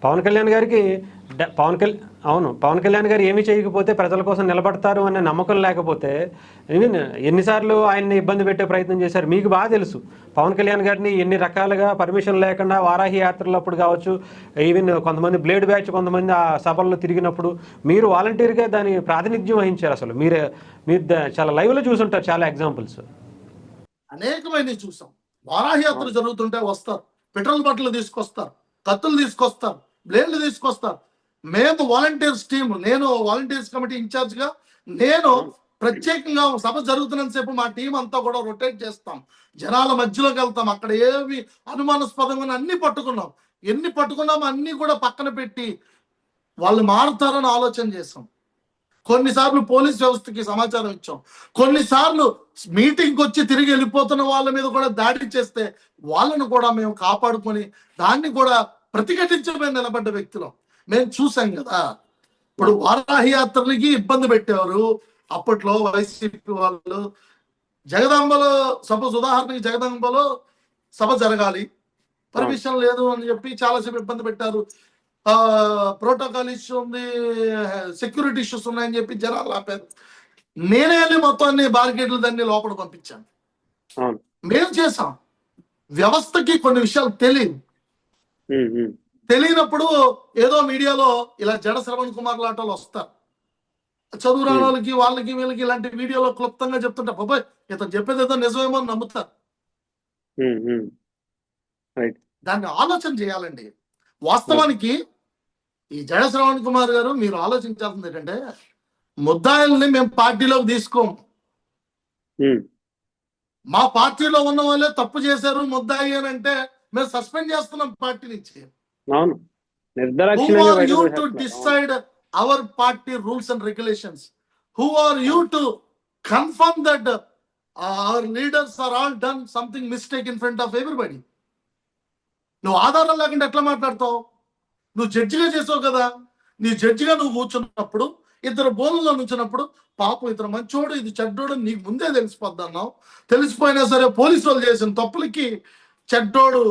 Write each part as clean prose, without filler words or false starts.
పవన్ కళ్యాణ్ గారికి పవన్ కళ్యాణ్ గారు ఏమి చేయకపోతే ప్రజల కోసం నిలబడతారు అనే నమ్మకం లేకపోతే ఈవెన్ ఎన్నిసార్లు ఆయన్ని ఇబ్బంది పెట్టే ప్రయత్నం చేశారు మీకు బాగా తెలుసు. పవన్ కళ్యాణ్ గారిని ఎన్ని రకాలుగా పర్మిషన్ లేకుండా వారాహి యాత్రలప్పుడు కావచ్చు, ఈవెన్ కొంతమంది బ్లేడ్ బ్యాచ్ కొంతమంది ఆ సభల్లో తిరిగినప్పుడు మీరు వాలంటీర్గా దాని ప్రాతినిధ్యం వహించారు. అసలు మీరు చాలా లైవ్లో చూసుంటారు చాలా ఎగ్జాంపుల్స్. అనేకమైనవి చూసాం. వారాహి యాత్ర జరుగుతుంటే వస్తారు, పెట్రోల్ బట్టలు తీసుకొస్తారు, కత్తులు తీసుకొస్తారు, బ్లేడ్లు తీసుకొస్తారు. మేము వాలంటీర్స్ టీమ్, నేను వాలంటీర్స్ కమిటీ ఇన్ఛార్జ్ గా నేను ప్రత్యేకంగా సభ జరుగుతున్నంత సేపు మా టీం అంతా కూడా రొటేట్ చేస్తాం, జనాల మధ్యలోకి వెళ్తాం. అక్కడ ఏవి అనుమానాస్పదంగా అన్ని పట్టుకున్నాం, ఎన్ని పట్టుకున్నాం అన్ని కూడా పక్కన పెట్టి వాళ్ళు మారుతారని ఆలోచన చేసాం. కొన్నిసార్లు పోలీస్ వ్యవస్థకి సమాచారం ఇచ్చాం, కొన్నిసార్లు మీటింగ్కి వచ్చి తిరిగి వెళ్ళిపోతున్న వాళ్ళ మీద కూడా దాడి చేస్తే వాళ్ళను కూడా మేము కాపాడుకొని దాన్ని కూడా ప్రతిఘటించడం నిలబడ్డ వ్యక్తులం మేము చూసాం కదా. ఇప్పుడు వారాహి యాత్రలకి ఇబ్బంది పెట్టేవారు అప్పట్లో వైసీపీ వాళ్ళు. జగదాంబలో సపోజ్ ఉదాహరణకి జగదాంబలో సభ జరగాలి, పర్మిషన్ లేదు అని చెప్పి చాలాసేపు ఇబ్బంది పెట్టారు. ప్రోటోకాల్ ఇష్యూ ఉంది, సెక్యూరిటీ ఇష్యూస్ ఉన్నాయని చెప్పి జనాలు ఆపారు. నేనే వెళ్ళి మొత్తాన్ని బార్గేట్లు దాన్ని లోపల పంపించాను. మేము చేసాం. వ్యవస్థకి కొన్ని విషయాలు తెలియనప్పుడు ఏదో మీడియాలో ఇలా జడ శ్రవణ్ కుమార్ లాంటి వస్తారు, చదువు రాని వాళ్ళకి వాళ్ళకి వీళ్ళకి ఇలాంటి వీడియోలో క్లుప్తంగా చెప్తుంటా, బాబాయ్ ఇతను చెప్పేది ఏదో నిజమేమో నమ్ముతారు. దాన్ని ఆలోచన చేయాలండి. వాస్తవానికి ఈ జడ శ్రవణ్ కుమార్ గారు మీరు ఆలోచించాల్సింది ఏంటంటే, ముద్దాయిల్ని మేము పార్టీలోకి తీసుకోము. మా పార్టీలో ఉన్న వాళ్ళే తప్పు చేశారు ముద్దాయి అని అంటే మేము సస్పెండ్ చేస్తున్నాం పార్టీ నుంచి. Who are you to decide our party rules and regulations? Who are you to confirm that our leaders are all done something mistake in front of everybody? నువ్వు ఆధారం లేకుండా ఎట్లా మాట్లాడతావు? నువ్వు జడ్జిగా చేసావు కదా. నీ జడ్జిగా నువ్వు కూర్చున్నప్పుడు ఇద్దరు బోన్లో నుంచినప్పుడు పాపం ఇతను మంచోడు ఇది చెడ్డోడు నీకు ముందే తెలిసిపోద్ది అన్నావు. తెలిసిపోయినా సరే పోలీసు వాళ్ళు చేసిన తప్పులకి చెడ్డోడు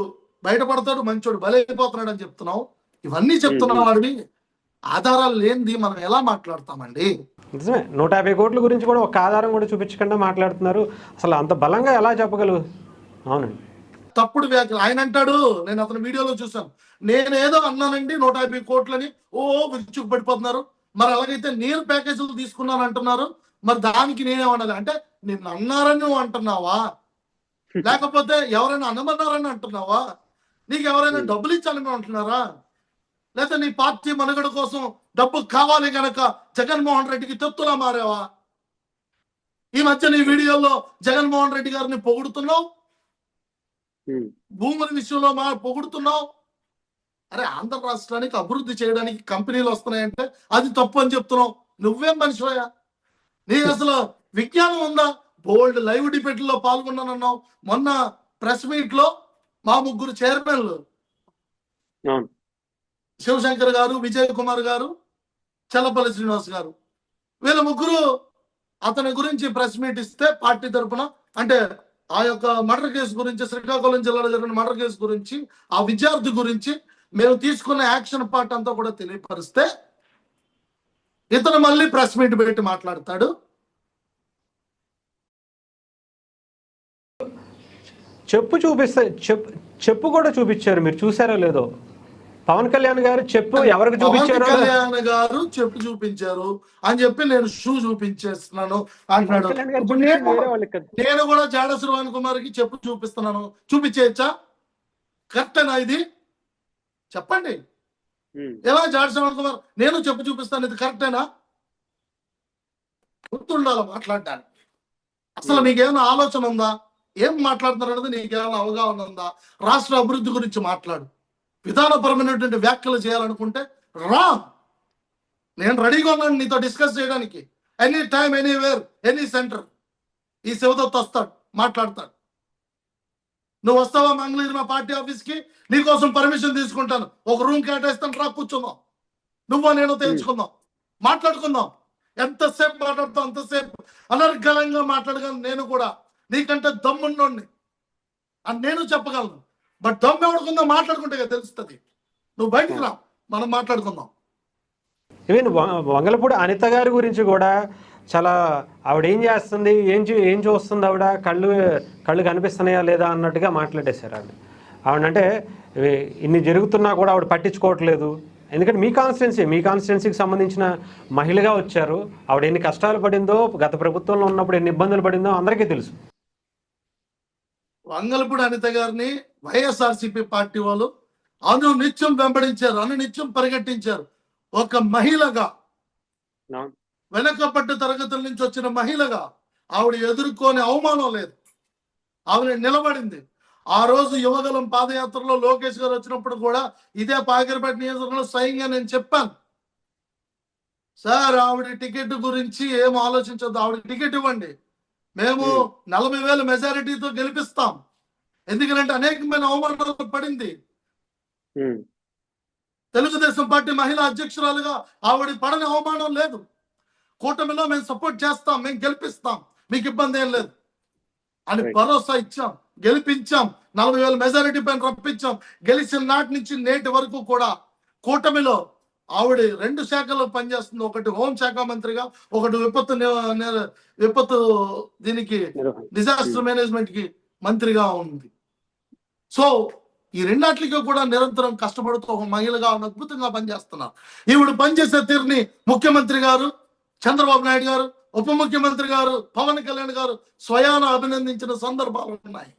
బయటపడతాడు, మంచోడు బలైపోతున్నాడు అని చెప్తున్నావు. ఇవన్నీ చెప్తున్నావు వాడిని ఆధారాలు లేనిది మనం ఎలా మాట్లాడతామండి? నిజమే, 150 కోట్ల గురించి కూడా ఒక ఆధారం కూడా చూపించకుండా మాట్లాడుతున్నారు. అసలు అంత బలంగా ఎలా చెప్పగలరు? అవునండి, తప్పుడు వ్యాఖ్యలు. ఆయన అంటాడు, నేను అతని వీడియోలో చూసాను, నేనేదో అన్నానండి 150 కోట్లని, విరుచుకు పడిపోతున్నారు. మరి అలాగైతే నేను ప్యాకేజీలు తీసుకున్నాను అంటున్నారు, మరి దానికి నేనేమన్నది అంటే నిన్ను అన్నారని నువ్వు అంటున్నావా, లేకపోతే ఎవరైనా అనమన్నారని అంటున్నావా, నీకు ఎవరైనా డబ్బులు ఇచ్చాలని అంటున్నారా, లేకపోతే నీ పార్టీ మనుగడ కోసం డబ్బు కావాలి కనుక జగన్మోహన్ రెడ్డికి తొత్తులా మారావా? ఈ మధ్య నీ వీడియోలో జగన్మోహన్ రెడ్డి గారిని పొగుడుతున్నావు, భూముల విషయంలో పొగుడుతున్నావు. అరే ఆంధ్ర రాష్ట్రానికి అభివృద్ధి చేయడానికి కంపెనీలు వస్తున్నాయంటే అది తప్పు అని చెప్తున్నావు. నువ్వేం మనిషివయ్యా? నీకు అసలు విజ్ఞానం ఉందా? బోల్డ్ లైవ్ డిబేట్లో పాల్గొన్నానన్నావు. మొన్న ప్రెస్ మీట్ లో మా 3 చైర్మన్లు, శివశంకర్ గారు, విజయ్ కుమార్ గారు, చల్లపల్లి శ్రీనివాస్ గారు, వీళ్ళ 3 అతని గురించి ప్రెస్ మీట్ ఇస్తే పార్టీ తరఫున అంటే ఆ యొక్క మర్డర్ కేసు గురించి, శ్రీకాకుళం జిల్లాలో జరిగిన మర్డర్ కేసు గురించి, ఆ విద్యార్థి గురించి మేము తీసుకున్న యాక్షన్ పార్ట్ అంతా కూడా తెలియపరిస్తే ఇతను మళ్ళీ ప్రెస్ మీట్ పెట్టి మాట్లాడతాడు. చెప్పు కూడా చూపించారు, మీరు చూసారో లేదో? పవన్ కళ్యాణ్ గారు చెప్పు ఎవరికి చూపించారు? పవన్ కళ్యాణ్ గారు చెప్పు చూపించారు అని చెప్పి నేను షూ చూపించేస్తున్నాను అంటున్నాడు. నేను కూడా జాడ శ్రవణ్ కుమార్ కి చెప్పు చూపిస్తున్నాను, చూపించేయచ్చా? కరెక్టేనా ఇది? చెప్పండి. ఎలా జాడ శ్రవణ్ కుమార్ నేను చెప్పు చూపిస్తాను, ఇది కరెక్టేనా? గుర్తుండాలి మాట్లాడడానికి. అసలు నీకేమైనా ఆలోచన ఉందా? ఏం మాట్లాడుతున్నారు నీకేమైనా అవగాహన ఉందా? రాష్ట్ర అభివృద్ధి గురించి మాట్లాడు, విధానపరమైనటువంటి వ్యాఖ్యలు చేయాలనుకుంటే రా, నేను రెడీగా ఉన్నాను నీతో డిస్కస్ చేయడానికి. Any time, anywhere, any centre. ఈ శివదత్ వస్తాడు, మాట్లాడతాడు. నువ్వు వస్తావా మంగళగిరి మా పార్టీ ఆఫీస్కి? నీకోసం పర్మిషన్ తీసుకుంటాను, ఒక రూమ్ కేటాయిస్తాను, రా కూర్చుందాం, నువ్వు నేను తెలుసుకుందాం, మాట్లాడుకుందాం. ఎంతసేపు మాట్లాడుతావు అంతసేపు అనర్గళంగా మాట్లాడగలను. నేను కూడా నీకంటే దమ్మున్నోడిని అని నేను చెప్పగలను. బట్ దమ్ము ఎవడుకుందో మాట్లాడుకుంటే తెలుస్తుంది. నువ్వు బయటికి రా, మనం మాట్లాడుకుందాం. ఈవెన్ వంగలపూడి అనిత గారి గురించి కూడా చాలా, ఆవిడ ఏం చేస్తుంది, ఏం చూస్తుంది, ఆవిడ కళ్ళు కనిపిస్తున్నాయా లేదా అన్నట్టుగా మాట్లాడేశారు ఆవిడ. ఆవిడంటే ఇన్ని జరుగుతున్నా కూడా ఆవిడ పట్టించుకోవట్లేదు. ఎందుకంటే మీ కాన్స్టిట్యున్సీకి సంబంధించిన మహిళగా వచ్చారు. ఆవిడ ఎన్ని కష్టాలు పడిందో, గత ప్రభుత్వంలో ఉన్నప్పుడు ఎన్ని ఇబ్బందులు పడిందో అందరికీ తెలుసు. వంగలపూడి అనిత గారిని వైఎస్ఆర్సీపీ పార్టీ వాళ్ళు అనునిత్యం వెంబడించారు, అనునిత్యం పరిగెట్టించారు. ఒక మహిళగా, వెనకబడ్డ తరగతుల నుంచి వచ్చిన మహిళగా ఆవిడ ఎదుర్కొనే అవమానం లేదు. ఆవిడ నిలబడింది. ఆ రోజు యువగలం పాదయాత్రలో లోకేష్ గారు వచ్చినప్పుడు కూడా ఇదే పాకిరిపేట నియోజకవర్గంలో స్వయంగా నేను చెప్పాను, సార్ ఆవిడ టికెట్ గురించి ఏం ఆలోచించద్దు, ఆవిడ టికెట్ ఇవ్వండి, మేము 40,000 మెజారిటీతో గెలిపిస్తాం. ఎందుకంటే అనేకమైన అవమానాలు పడింది. తెలుగుదేశం పార్టీ మహిళా అధ్యక్షురాలుగా ఆవిడ పడని అవమానం లేదు. కూటమిలో మేము సపోర్ట్ చేస్తాం, మేము గెలిపిస్తాం, మీకు ఇబ్బంది ఏం లేదు అని భరోసా ఇచ్చాం, గెలిపించాం, 40,000 మెజారిటీ పైన రప్పించాం. గెలిచిన నాటి నుంచి నేటి వరకు కూడా కూటమిలో ఆవిడ 2 శాఖల్లో పనిచేస్తుంది. ఒకటి హోంశాఖ మంత్రిగా, ఒకటి విపత్తు దీనికి డిజాస్టర్ మేనేజ్మెంట్ కి మంత్రిగా ఉంది. సో ఈ రెండాట్లకి కూడా నిరంతరం కష్టపడుతూ ఒక మహిళగా అద్భుతంగా పనిచేస్తున్నారు. ఈవిడ పనిచేసే తీరుని ముఖ్యమంత్రి గారు చంద్రబాబు నాయుడు గారు, ఉప ముఖ్యమంత్రి గారు పవన్ కళ్యాణ్ గారు స్వయాన అభినందించిన సందర్భాలు ఉన్నాయి.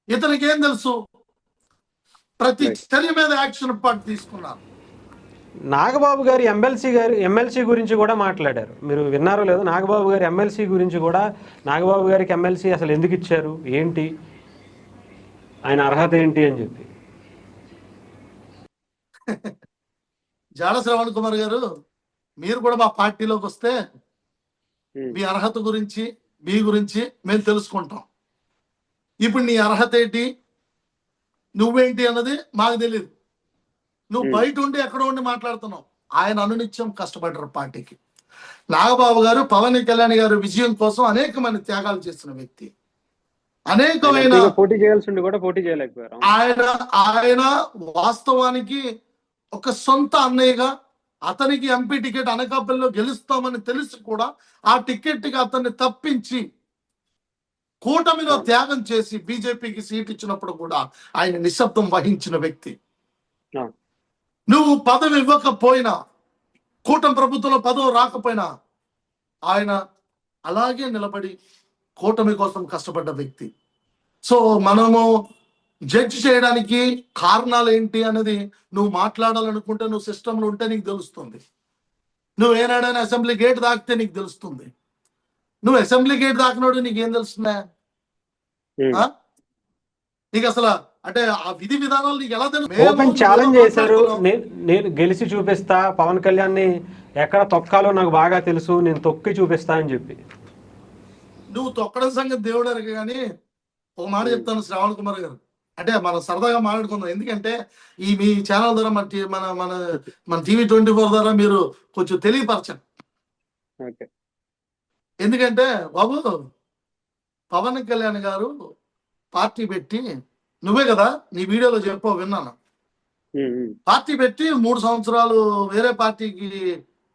ఇతనికి ఏం తెలుసు, ప్రతి చర్య మీద యాక్షన్ పార్ట్ తీసుకున్నారు. నాగబాబు గారి ఎమ్మెల్సీ గురించి కూడా మాట్లాడారు. మీరు విన్నారో లేదో, నాగబాబు గారి ఎమ్మెల్సీ గురించి కూడా, నాగబాబు గారికి ఎమ్మెల్సీ అసలు ఎందుకు ఇచ్చారు, ఏంటి ఆయన అర్హత ఏంటి అని చెప్పి. జాడ శ్రవణ్ కుమార్ గారు, మీరు కూడా మా పార్టీలోకి వస్తే మీ అర్హత గురించి, మీ గురించి మేము తెలుసుకుంటాం. ఇప్పుడు నీ అర్హత ఏంటి, నువ్వేంటి అన్నది మాకు తెలియదు. నువ్వు బయట ఉండి ఎక్కడ ఉండి మాట్లాడుతున్నావు. ఆయన అనునిత్యం కష్టపడ్డారు పార్టీకి. నాగబాబు గారు పవన్ కళ్యాణ్ గారు విజయం కోసం అనేకమైన త్యాగాలు చేసిన వ్యక్తి. అనేకమైన పోటీ చేయాల్సి ఉండి కూడా పోటీ చేయలేకపోయారు. ఆయన వాస్తవానికి ఒక సొంత అన్నయ్యగా అతనికి ఎంపీ టికెట్ అనకాపల్లిలో గెలుస్తామని తెలిసి కూడా ఆ టికెట్ కి అతన్ని తప్పించి కూటమిలో త్యాగం చేసి బీజేపీకి సీట్ ఇచ్చినప్పుడు కూడా ఆయన నిశ్శబ్దం వహించిన వ్యక్తి. నువ్వు పదవి ఇవ్వకపోయినా, కూటమి ప్రభుత్వంలో పదవి రాకపోయినా ఆయన అలాగే నిలబడి కూటమి కోసం కష్టపడ్డ వ్యక్తి. సో మనము జడ్జి చేయడానికి కారణాలు ఏంటి అనేది నువ్వు మాట్లాడాలనుకుంటే నువ్వు సిస్టంలో ఉంటే నీకు తెలుస్తుంది. నువ్వు ఏనాడైనా అసెంబ్లీ గేట్ దాకితే నీకు తెలుస్తుంది. నువ్వు అసెంబ్లీ గేట్ దాకినోడు నీకేం తెలుస్తుందా? నీకు అసలు అంటే ఆ విధి విధానాలు నీకు ఎలా తెలుసు? ఓపెన్ ఛాలెంజ్ చేశారు, నేను గెలిచి చూపిస్తా, పవన్ కళ్యాణ్ ని ఎక్కడ తొక్కాలో నాకు బాగా తెలుసు, నేను తొక్కి చూపిస్తా అని చెప్పి. నువ్వు తొక్కడం సంగతి దేవుడు అరగ. కానీ ఒక మాట చెప్తాను శ్రావణ్ కుమార్ గారు, అంటే మనం సరదాగా మాట్లాడుకుందాం. ఎందుకంటే ఈ మీ ఛానల్ ద్వారా మన టీవీ 24 ద్వారా మీరు కొంచెం తెలియపరచండి. ఎందుకంటే బాబు, పవన్ కళ్యాణ్ గారు పార్టీ పెట్టి, నువ్వే కదా నీ వీడియోలో చెప్పావు, విన్నాను. పార్టీ పెట్టి 3 సంవత్సరాలు వేరే పార్టీకి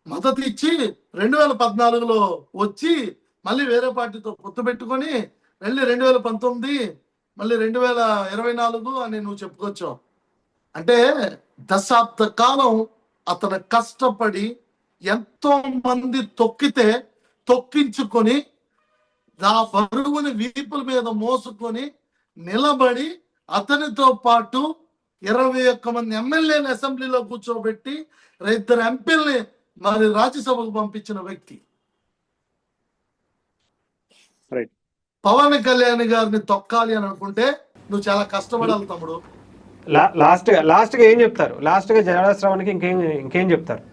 మద్దతు ఇచ్చి 2014లో వచ్చి మళ్ళీ వేరే పార్టీతో పొత్తు పెట్టుకొని మళ్ళీ 2019 మళ్ళీ 2024 అని నువ్వు చెప్పుకొచ్చావు. అంటే దశాబ్ద కాలం అతను కష్టపడి ఎంతో మంది తొక్కించుకొని ఆ బరువుని వీపుల మీద మోసుకొని నిలబడి అతనితో పాటు 21 మంది ఎమ్మెల్యేని అసెంబ్లీలో కూర్చోబెట్టి 2 ఎంపీల్ని మరి రాజ్యసభకు పంపించిన వ్యక్తి. పవన్ కళ్యాణ్ గారిని తొక్కాలి అని అనుకుంటే నువ్వు చాలా కష్టపడాలి తమ్ముడు. లాస్ట్ గా ఏం చెప్తారు? లాస్ట్ గా జాడ శ్రవణ్కి ఇంకేం చెప్తారు?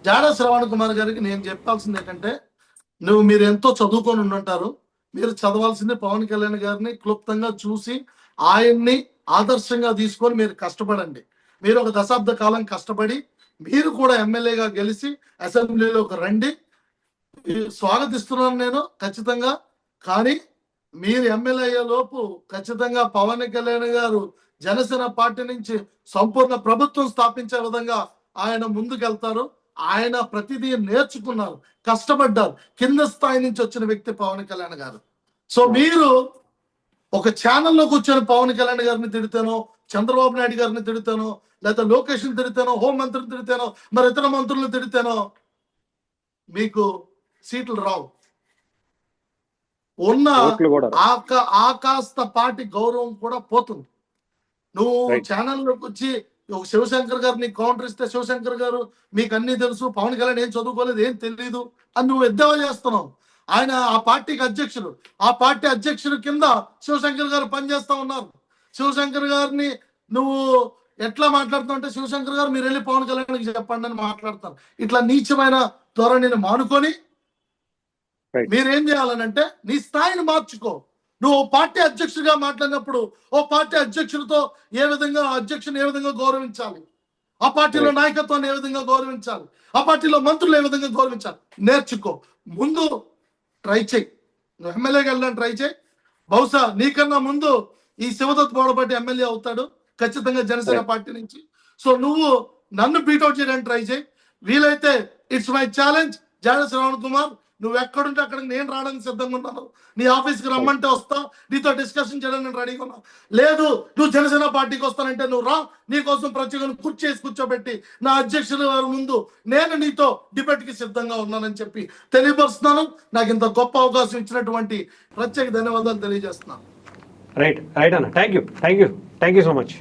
జాడ శ్రవణ్ కుమార్ గారికి నేను చెప్పాల్సింది ఏంటంటే, మీరు ఎంతో చదువుకొని ఉండుంటారు. మీరు చదవాల్సింది పవన్ కళ్యాణ్ గారిని క్లుప్తంగా చూసి ఆయన్ని ఆదర్శంగా తీసుకొని మీరు కష్టపడండి. మీరు ఒక దశాబ్ద కాలం కష్టపడి మీరు కూడా ఎమ్మెల్యేగా గెలిచి అసెంబ్లీలోకి రండి. స్వాగతిస్తున్నాను నేను ఖచ్చితంగా. కానీ మీరు ఎమ్మెల్యే అయ్యే లోపు ఖచ్చితంగా పవన్ కళ్యాణ్ గారు జనసేన పార్టీ నుంచి సంపూర్ణ ప్రభుత్వం స్థాపించే విధంగా ఆయన ముందుకెళ్తారు. ఆయన ప్రతిదీ నేర్చుకున్నారు, కష్టపడ్డారు. కింద స్థాయి నుంచి వచ్చిన వ్యక్తి పవన్ కళ్యాణ్ గారు. సో మీరు ఒక ఛానల్లో కూర్చొని పవన్ కళ్యాణ్ గారిని తిడితేనో, చంద్రబాబు నాయుడు గారిని తిడితేనో, లేదా లోకేష్ని తిడితేనో, హోంమంత్రిని తిడితేనో, మరి ఇతర మంత్రులను తిడితేనో మీకు సీట్లు రావు. ఉన్న ఆకాస్త పార్టీ గౌరవం కూడా పోతుంది. నువ్వు ఛానల్లోకి వచ్చి ఒక శివశంకర్ గారు నీకు కౌంటర్ ఇస్తే, శివశంకర్ గారు మీకు అన్ని తెలుసు, పవన్ కళ్యాణ్ ఏం చదువుకోలేదు, ఏం తెలియదు అని నువ్వు ఎద్దేవా చేస్తున్నావు. ఆయన ఆ పార్టీకి అధ్యక్షుడు, ఆ పార్టీ అధ్యక్షుడు కింద శివశంకర్ గారు పనిచేస్తా ఉన్నారు. శివశంకర్ గారిని నువ్వు ఎట్లా మాట్లాడుతావు అంటే, శివశంకర్ గారు మీరు వెళ్ళి పవన్ కళ్యాణ్కి చెప్పండి అని మాట్లాడతారు. ఇట్లా నీచమైన ధోరణిని మానుకొని మీరేం చేయాలనంటే నీ స్థాయిని మార్చుకో. నువ్వు పార్టీ అధ్యక్షుడిగా మాట్లాడినప్పుడు ఓ పార్టీ అధ్యక్షుడితో ఏ విధంగా అధ్యక్షుని ఏ విధంగా గౌరవించాలి, ఆ పార్టీలో నాయకత్వాన్ని ఏ విధంగా గౌరవించాలి, ఆ పార్టీలో మంత్రులు ఏ విధంగా గౌరవించాలి నేర్చుకో. ముందు ట్రై చేయి, నువ్వు ఎమ్మెల్యేకి వెళ్ళడానికి ట్రై చేయి. బహుశా నీకన్నా ముందు ఈ శివదత్ బోడపాటి ఎమ్మెల్యే అవుతాడు ఖచ్చితంగా జనసేన పార్టీ నుంచి. సో నువ్వు నన్ను బీట్అవుట్ చేయడానికి ట్రై చేయి. వీలైతే ఇట్స్ మై ఛాలెంజ్ జాడ శ్రవణ్ కుమార్, నువ్వు ఎక్కడుంటే అక్కడికి నేను రావడానికి సిద్ధంగా ఉన్నాను. నీ ఆఫీస్కి రమ్మంటే వస్తా, నీతో డిస్కషన్ చేయడానికి నేను రెడీగా ఉన్నా. లేదు నువ్వు జనసేన పార్టీకి వస్తానంటే నువ్వు రా, నీకోసం ప్రత్యేకంగా కుర్చేసి కూర్చోబెట్టి నా అధ్యక్షుల వారి ముందు నేను నీతో డిబేట్కి సిద్ధంగా ఉన్నానని చెప్పి తెలియపరుస్తున్నాను. నాకు ఇంత గొప్ప అవకాశం ఇచ్చినటువంటి ప్రత్యేక ధన్యవాదాలు తెలియజేస్తున్నాను. రైట్ అన్న, థ్యాంక్ యూ సో మచ్.